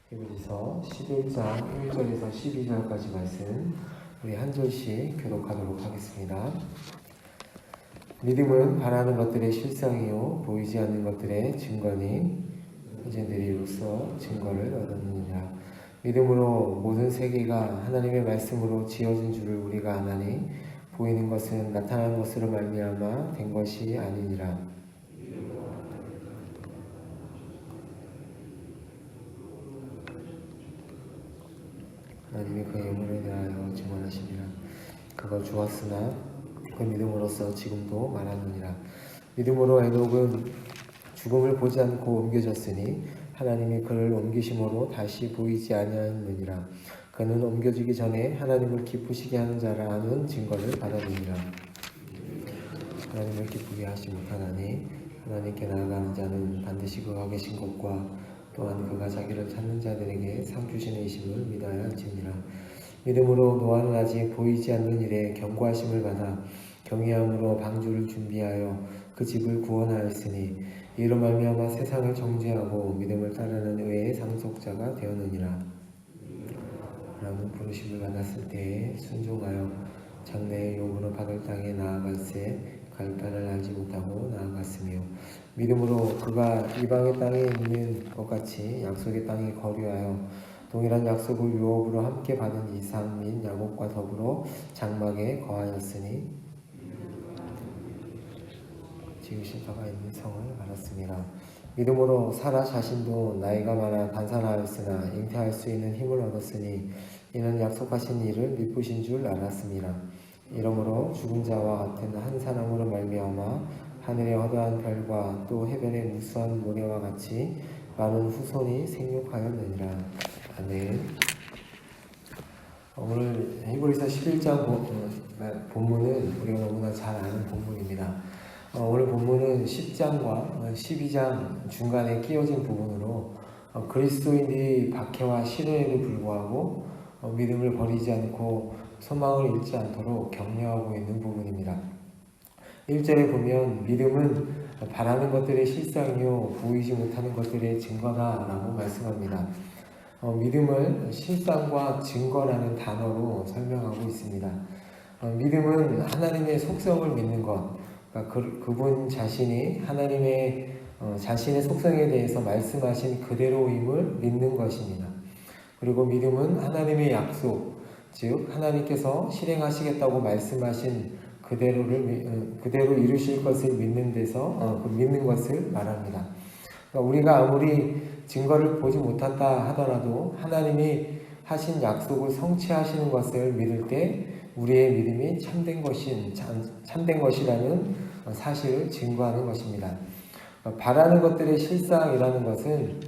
히브리서 11장 1절에서 12절까지 말씀 우리 한 절씩 교독하도록 하겠습니다. 믿음은 바라는 것들의 실상이요 보이지 않는 것들의 증거니 이제 내리로서 증거를 얻었느니라. 믿음으로 모든 세계가 하나님의 말씀으로 지어진 줄을 우리가 아나니 보이는 것은 나타난 것으로 말미암아 된 것이 아니니라. 하나님이 그 예물에 대하여 증언하시니라. 그가 주었으나 그 믿음으로써 지금도 말하느니라. 믿음으로 에녹은 죽음을 보지 않고 옮겨졌으니 하나님이 그를 옮기심으로 다시 보이지 아니하느니라. 그는 옮겨지기 전에 하나님을 기쁘시게 하는 자라 하는 증거를 받았느니라. 하나님을 기쁘게 하시 못하나니 하나님께 나아가는 자는 반드시 그가 계신 것과 또한 그가 자기를 찾는 자들에게 상 주시는 이심을 믿어야 할지니라. 믿음으로 노아는 아직 보이지 않는 일에 경고하심을 받아 경외함으로 방주를 준비하여 그 집을 구원하였으니 이로 말미암아 세상을 정죄하고 믿음을 따르는 의의 상속자가 되었느니라. 라는 부르심을 받았을 때에 순종하여 장래의 용으로 받을 땅에 나아갈새 갈 바를 알지 못하고 나아갔으며 믿음으로 그가 이방의 땅에 있는 것 같이 약속의 땅에 거류하여 동일한 약속을 유업으로 함께 받은 이삭 및 야곱과 더불어 장막에 거하였으니 지으신 바가 있는 성을 알았습니다. 믿음으로 사라 자신도 나이가 많아 단산하였으나 잉태할 수 있는 힘을 얻었으니 이는 약속하신 일을 미쁘신 줄 알았습니다. 이러므로 죽은 자와 같은 한 사람으로 말미암아 하늘의 허다한 별과 또 해변의 무수한 모래와 같이 많은 후손이 생육하였느니라. 아멘. 오늘 히브리서 11장 본문은 우리가 너무나 잘 아는 본문입니다. 오늘 본문은 10장과 12장 중간에 끼어진 부분으로 그리스도인들이 박해와 시련에도 불구하고 믿음을 버리지 않고 소망을 잃지 않도록 격려하고 있는 부분입니다. 1절에 보면 믿음은 바라는 것들의 실상이요 보이지 못하는 것들의 증거다라고 말씀합니다. 믿음을 실상과 증거라는 단어로 설명하고 있습니다. 믿음은 하나님의 속성을 믿는 것, 그러니까 그분 자신이 하나님의 자신의 속성에 대해서 말씀하신 그대로임을 믿는 것입니다. 그리고 믿음은 하나님의 약속, 즉 하나님께서 실행하시겠다고 말씀하신 그대로 이루실 것을 믿는 데서 믿는 것을 말합니다. 그러니까 우리가 아무리 증거를 보지 못한다 하더라도 하나님이 하신 약속을 성취하시는 것을 믿을 때 우리의 믿음이 참된 것이라는 사실을 증거하는 것입니다. 바라는 것들의 실상이라는 것은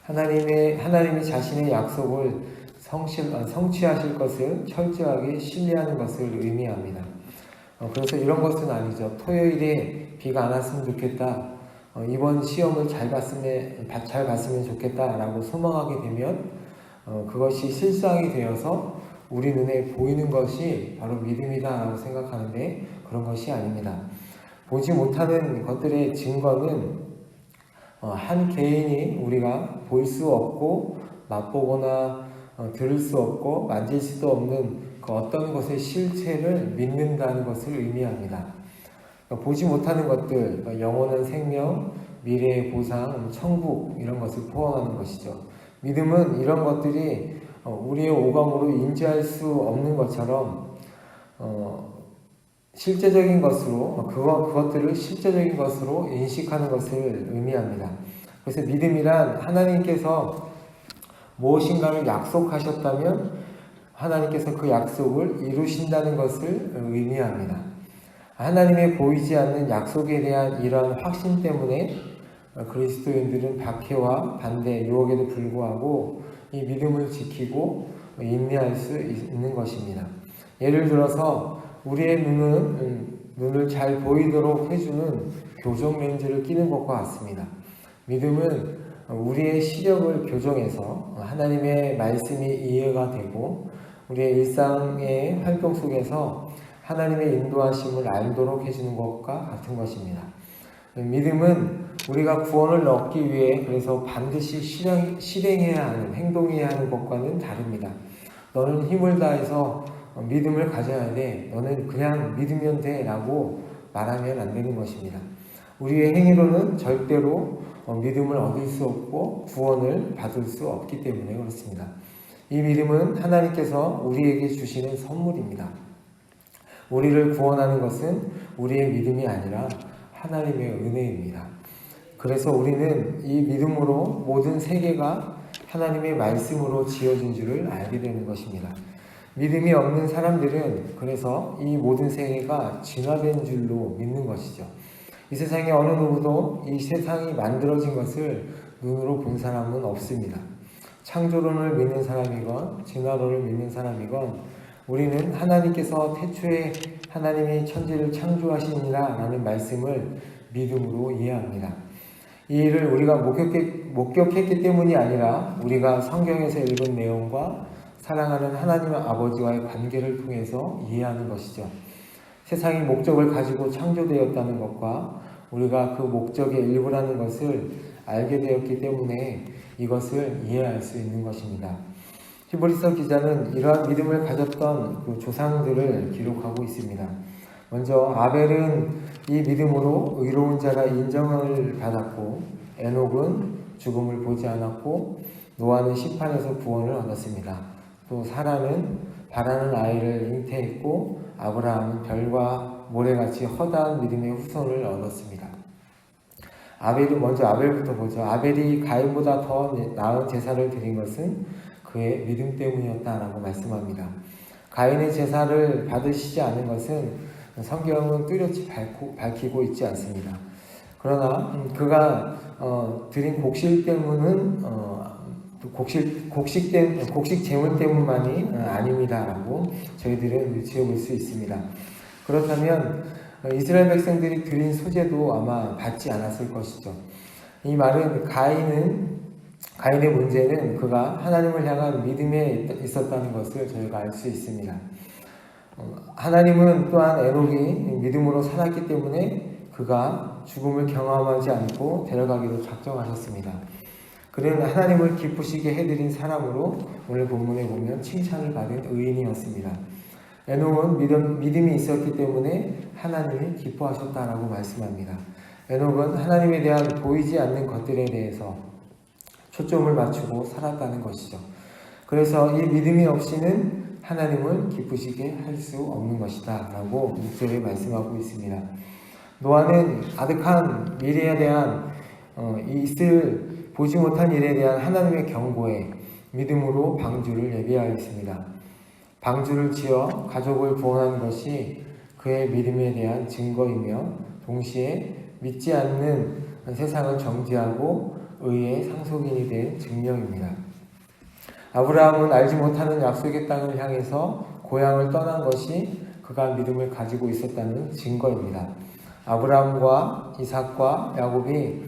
하나님이 자신의 약속을 성취하실 것을 철저하게 신뢰하는 것을 의미합니다. 그래서 이런 것은 아니죠. 토요일에 비가 안 왔으면 좋겠다. 이번 시험을 잘 봤으면 좋겠다라고 소망하게 되면 그것이 실상이 되어서 우리 눈에 보이는 것이 바로 믿음이다라고 생각하는데 그런 것이 아닙니다. 보지 못하는 것들의 증거는 한 개인이 우리가 볼 수 없고 맛보거나 들을 수 없고 만질 수도 없는 그 어떤 것의 실체를 믿는다는 것을 의미합니다. 보지 못하는 것들, 영원한 생명, 미래의 보상, 천국 이런 것을 포함하는 것이죠. 믿음은 이런 것들이 우리의 오감으로 인지할 수 없는 것처럼 실제적인 것으로 그것들을 실제적인 것으로 인식하는 것을 의미합니다. 그래서 믿음이란 하나님께서 무엇인가를 약속하셨다면 하나님께서 그 약속을 이루신다는 것을 의미합니다. 하나님의 보이지 않는 약속에 대한 이러한 확신 때문에 그리스도인들은 박해와 반대, 유혹에도 불구하고 이 믿음을 지키고 인내할 수 있는 것입니다. 예를 들어서 우리의 눈을 잘 보이도록 해주는 교정 렌즈를 끼는 것과 같습니다. 믿음은 우리의 시력을 교정해서 하나님의 말씀이 이해가 되고 우리의 일상의 활동 속에서 하나님의 인도하심을 알도록 해주는 것과 같은 것입니다. 믿음은 우리가 구원을 얻기 위해 그래서 반드시 실행해야 하는, 행동해야 하는 것과는 다릅니다. 너는 힘을 다해서 믿음을 가져야 돼. 너는 그냥 믿으면 돼. 라고 말하면 안 되는 것입니다. 우리의 행위로는 절대로 믿음을 얻을 수 없고 구원을 받을 수 없기 때문에 그렇습니다. 이 믿음은 하나님께서 우리에게 주시는 선물입니다. 우리를 구원하는 것은 우리의 믿음이 아니라 하나님의 은혜입니다. 그래서 우리는 이 믿음으로 모든 세계가 하나님의 말씀으로 지어진 줄을 알게 되는 것입니다. 믿음이 없는 사람들은 그래서 이 모든 세계가 진화된 줄로 믿는 것이죠. 이 세상에 어느 누구도 이 세상이 만들어진 것을 눈으로 본 사람은 없습니다. 창조론을 믿는 사람이건 진화론을 믿는 사람이건 우리는 하나님께서 태초에 하나님이 천지를 창조하시니라 라는 말씀을 믿음으로 이해합니다. 이 일을 우리가 목격했기 때문이 아니라 우리가 성경에서 읽은 내용과 사랑하는 하나님 아버지와의 관계를 통해서 이해하는 것이죠. 세상이 목적을 가지고 창조되었다는 것과 우리가 그 목적의 일부라는 것을 알게 되었기 때문에 이것을 이해할 수 있는 것입니다. 히브리서 기자는 이러한 믿음을 가졌던 그 조상들을 기록하고 있습니다. 먼저 아벨은 이 믿음으로 의로운 자라 인정을 받았고, 에녹은 죽음을 보지 않았고, 노아는 심판에서 구원을 얻었습니다. 또 사라는 바라는 아이를 잉태했고, 아브라함은 별과 모래같이 허다한 믿음의 후손을 얻었습니다. 먼저 아벨부터 보죠. 아벨이 가인보다 더 나은 제사를 드린 것은 그의 믿음 때문이었다라고 말씀합니다. 가인의 제사를 받으시지 않은 것은 성경은 뚜렷이 밝히고 있지 않습니다. 그러나 그가 드린 곡식 때문은 곡식 제물 때문만이 아닙니다라고 저희들은 유추해 볼 수 있습니다. 그렇다면 이스라엘 백성들이 드린 소제도 아마 받지 않았을 것이죠. 이 말은 가인의 문제는 그가 하나님을 향한 믿음에 있었다는 것을 저희가 알 수 있습니다. 하나님은 또한 에녹이 믿음으로 살았기 때문에 그가 죽음을 경험하지 않고 데려가기로 작정하셨습니다. 그는 하나님을 기쁘시게 해드린 사람으로 오늘 본문에 보면 칭찬을 받은 의인이었습니다. 에녹은 믿음이 있었기 때문에 하나님이 기뻐하셨다라고 말씀합니다. 에녹은 하나님에 대한 보이지 않는 것들에 대해서 초점을 맞추고 살았다는 것이죠. 그래서 이 믿음이 없이는 하나님을 기쁘시게 할 수 없는 것이다 라고 6절에 말씀하고 있습니다. 노아는 아득한 미래에 대한 보지 못한 일에 대한 하나님의 경고에 믿음으로 방주를 예비하였습니다. 방주를 지어 가족을 구원한 것이 그의 믿음에 대한 증거이며 동시에 믿지 않는 세상을 정죄하고 의의 상속인이 된 증명입니다. 아브라함은 알지 못하는 약속의 땅을 향해서 고향을 떠난 것이 그가 믿음을 가지고 있었다는 증거입니다. 아브라함과 이삭과 야곱이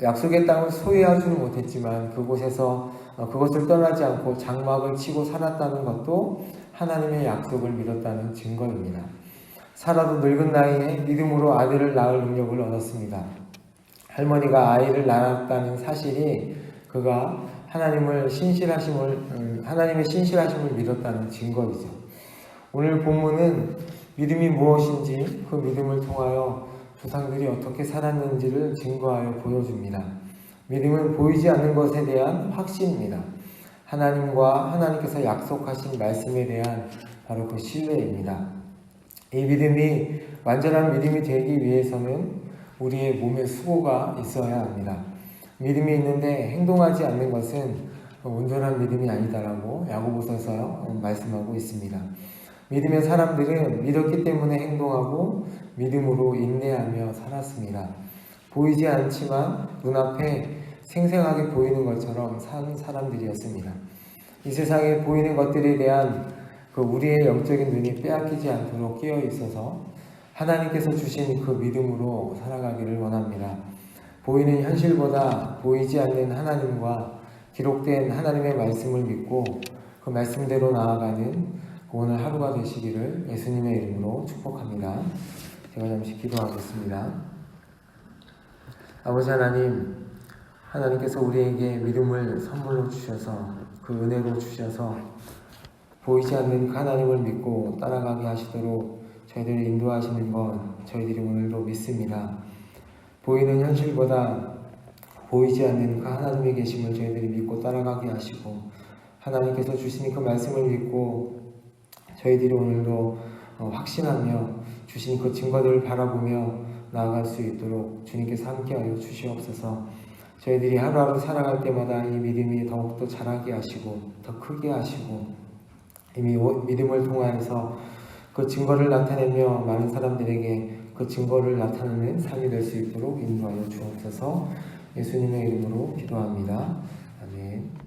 약속의 땅을 소유하지는 못했지만 그것을 떠나지 않고 장막을 치고 살았다는 것도 하나님의 약속을 믿었다는 증거입니다. 사라도 늙은 나이에 믿음으로 아들을 낳을 능력을 얻었습니다. 할머니가 아이를 낳았다는 사실이 그가 하나님의 신실하심을 믿었다는 증거이죠. 오늘 본문은 믿음이 무엇인지 그 믿음을 통하여 조상들이 어떻게 살았는지를 증거하여 보여줍니다. 믿음은 보이지 않는 것에 대한 확신입니다. 하나님과 하나님께서 약속하신 말씀에 대한 바로 그 신뢰입니다. 이 믿음이 완전한 믿음이 되기 위해서는 우리의 몸에 수고가 있어야 합니다. 믿음이 있는데 행동하지 않는 것은 온전한 믿음이 아니다라고 야고보서에서 말씀하고 있습니다. 믿음의 사람들은 믿었기 때문에 행동하고 믿음으로 인내하며 살았습니다. 보이지 않지만 눈앞에 생생하게 보이는 것처럼 사는 사람들이었습니다. 이 세상에 보이는 것들에 대한 우리의 영적인 눈이 빼앗기지 않도록 끼어 있어서 하나님께서 주신 그 믿음으로 살아가기를 원합니다. 보이는 현실보다 보이지 않는 하나님과 기록된 하나님의 말씀을 믿고 그 말씀대로 나아가는 오늘 하루가 되시기를 예수님의 이름으로 축복합니다. 제가 잠시 기도하겠습니다. 아버지 하나님, 하나님께서 우리에게 믿음을 선물로 주셔서 그 은혜로 주셔서 보이지 않는 그 하나님을 믿고 따라가게 하시도록 저희들을 인도하시는 건 저희들이 오늘도 믿습니다. 보이는 현실보다 보이지 않는 그 하나님의 계심을 저희들이 믿고 따라가게 하시고 하나님께서 주시는 그 말씀을 믿고 저희들이 오늘도 확신하며 주신 그 증거들을 바라보며 나아갈 수 있도록 주님께서 함께하여 주시옵소서. 저희들이 하루하루 살아갈 때마다 이 믿음이 더욱더 자라게 하시고 더 크게 하시고 이미 믿음을 통하여서 그 증거를 나타내며 많은 사람들에게 그 증거를 나타내는 삶이 될 수 있도록 인도하여 주옵소서. 예수님의 이름으로 기도합니다. 아멘.